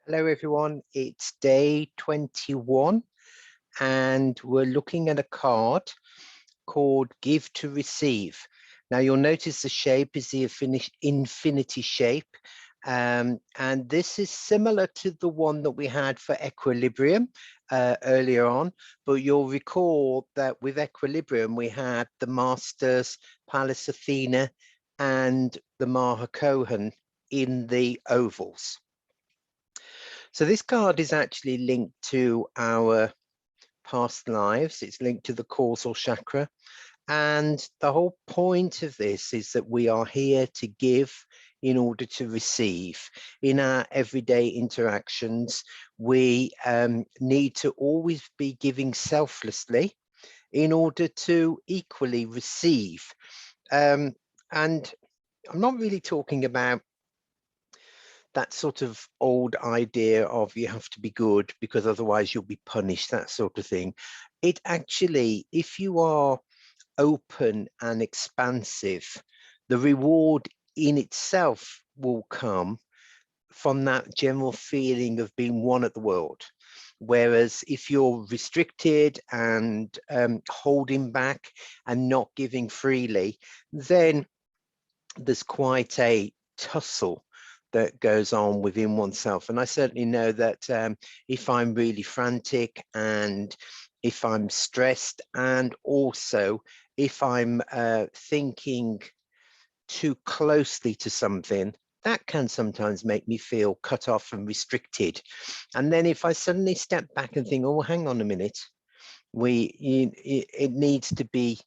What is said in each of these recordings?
Hello everyone, it's day 21 and we're looking at a card called Give to Receive. Now you'll notice the shape is the infinity shape, and this is similar to the one that we had for equilibrium earlier on, but you'll recall that with equilibrium we had the Masters, Pallas Athena and the Maha Chohan in the ovals. So this card is actually linked to our past lives. It's linked to the causal chakra. And the whole point of this is that we are here to give in order to receive. In our everyday interactions, we need to always be giving selflessly in order to equally receive. And I'm not really talking about that sort of old idea of you have to be good because otherwise you'll be punished, that sort of thing. It actually, if you are open and expansive, the reward in itself will come from that general feeling of being one at the world. Whereas if you're restricted and holding back and not giving freely, then there's quite a tussle that goes on within oneself. And I certainly know that if I'm really frantic and if I'm stressed and also if I'm thinking too closely to something, that can sometimes make me feel cut off and restricted. And then if I suddenly step back and think, oh, hang on a minute, it needs to be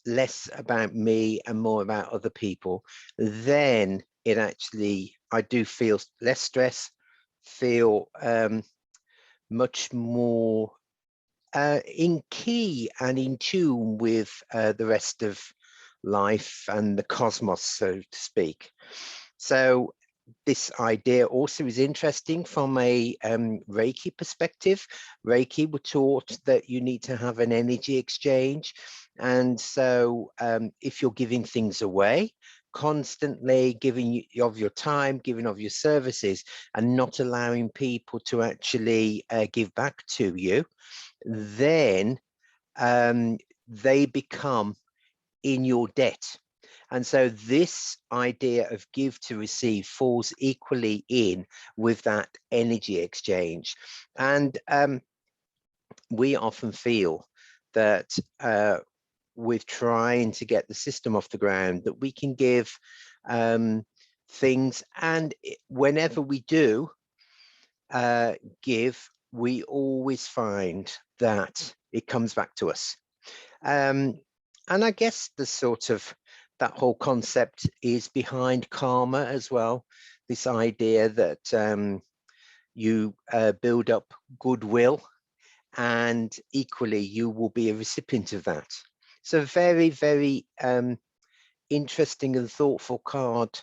less about me and more about other people, then it actually, I do feel less stress, feel much more in key and in tune with the rest of life and the cosmos, so to speak. So this idea also is interesting from a Reiki perspective. Reiki, we're taught that you need to have an energy exchange. And so if you're giving things away, constantly giving of your time, giving of your services, and not allowing people to actually give back to you, then they become in your debt. And so this idea of give to receive falls equally in with that energy exchange. And we often feel that with trying to get the system off the ground, that we can give things, and whenever we do give, we always find that it comes back to us. And I guess the sort of that whole concept is behind karma as well. This idea that you build up goodwill and equally you will be a recipient of that. So very, very interesting and thoughtful card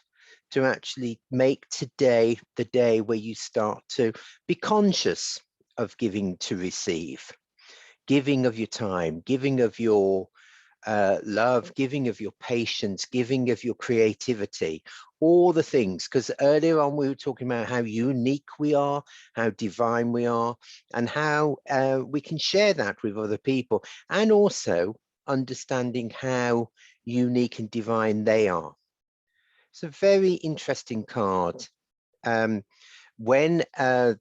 to actually make today the day where you start to be conscious of giving to receive, giving of your time, giving of your love, giving of your patience, giving of your creativity, all the things. Because earlier on we were talking about how unique we are, how divine we are, and how we can share that with other people, and also understanding how unique and divine they are. It's a very interesting card. When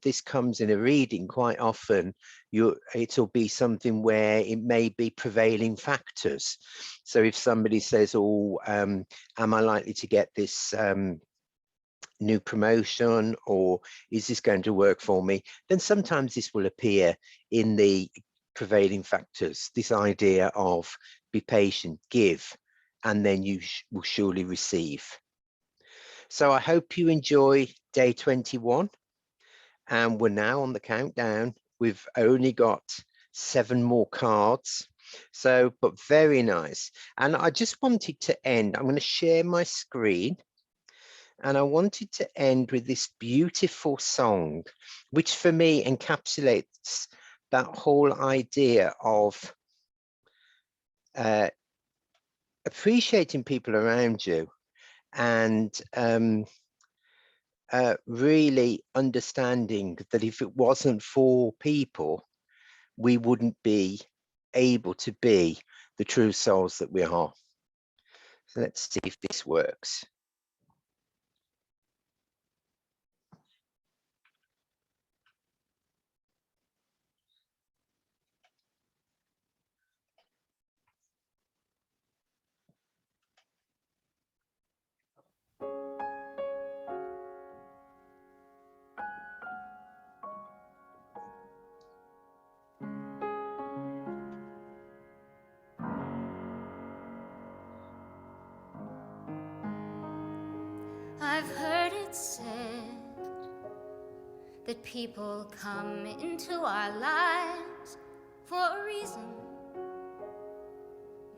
this comes in a reading, quite often it'll be something where it may be prevailing factors. So if somebody says, oh, am I likely to get this new promotion, or is this going to work for me, then sometimes this will appear in the prevailing factors, this idea of be patient, give, and then you will surely receive. So I hope you enjoy day 21, and we're now on the countdown. We've only got 7 more cards, so but very nice. And I just wanted to end, I'm going to share my screen, and I wanted to end with this beautiful song, which for me encapsulates that whole idea of appreciating people around you and really understanding that if it wasn't for people, we wouldn't be able to be the true souls that we are. So let's see if this works. I've heard it said that people come into our lives for a reason,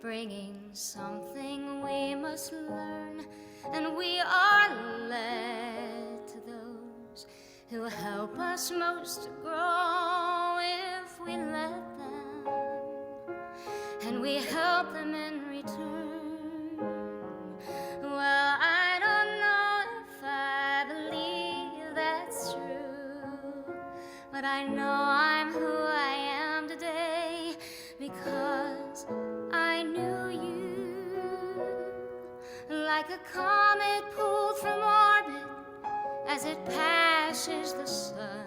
bringing something we must learn, and we are led to those who help us most to grow if we let them, and we help them in return. Well, I don't know if I believe that's true, but I know I'm who I am today because I knew you. Like a comet pulled from orbit as it passes the sun,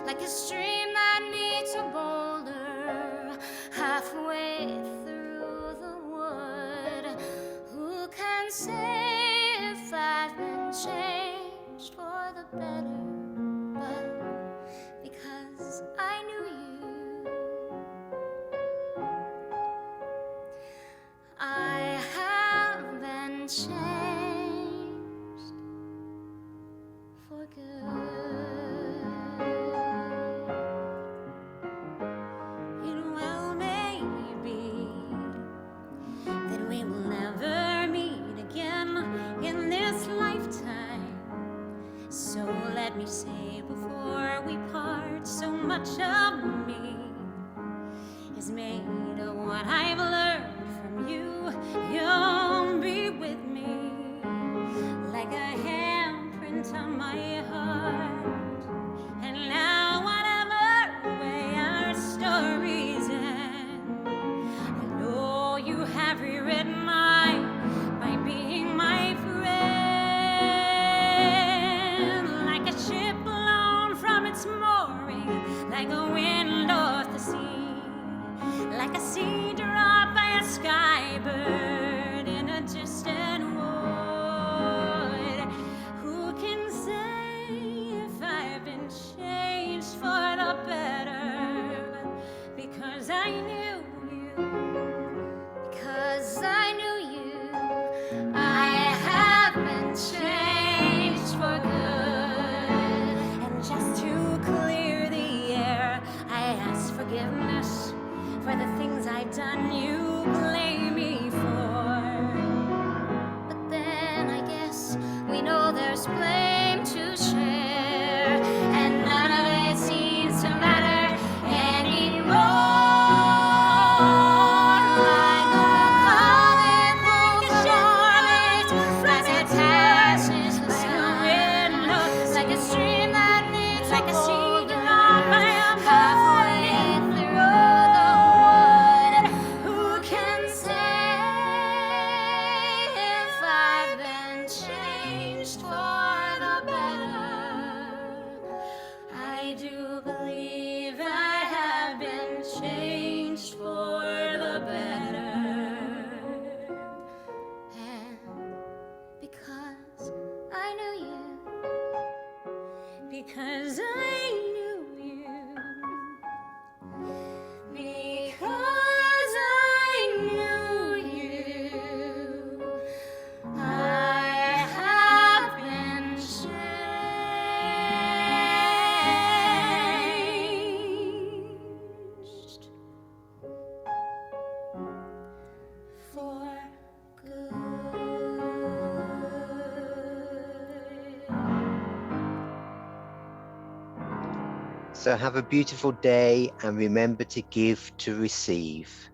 like a stream that meets a boulder halfway through the wood. Who can say if I've been changed for the better? But because I knew you, I have been changed for good. It well may be that we will never meet again in this lifetime. So let me say before we part, so much of me is made of what I've learned from you. You'll be with me like a handprint on my heart. And now whatever way our stories end, I know you have rewritten mine by being my friend. Like a ship blown from its mooring, like a wind off the sea, like a sea dropped by a sky bird in a distant wood. Who can say if I've been changed for the better? Because I knew you, because I knew you, I have been changed for good. And just to clear the air, I ask forgiveness for the things I've done you blame me for. But then I guess we know there's blame to share, and none of it seems to matter anymore. Like a comet pulled from orbit as it passes the sun, like a stream that meets like a sea dropped by a halfway through the wood. Who can say if I've been changed for the better? I do believe I have been changed for the better. And because I knew you, because I knew you, because I knew you, I have been changed for good. So have a beautiful day and remember to give to receive.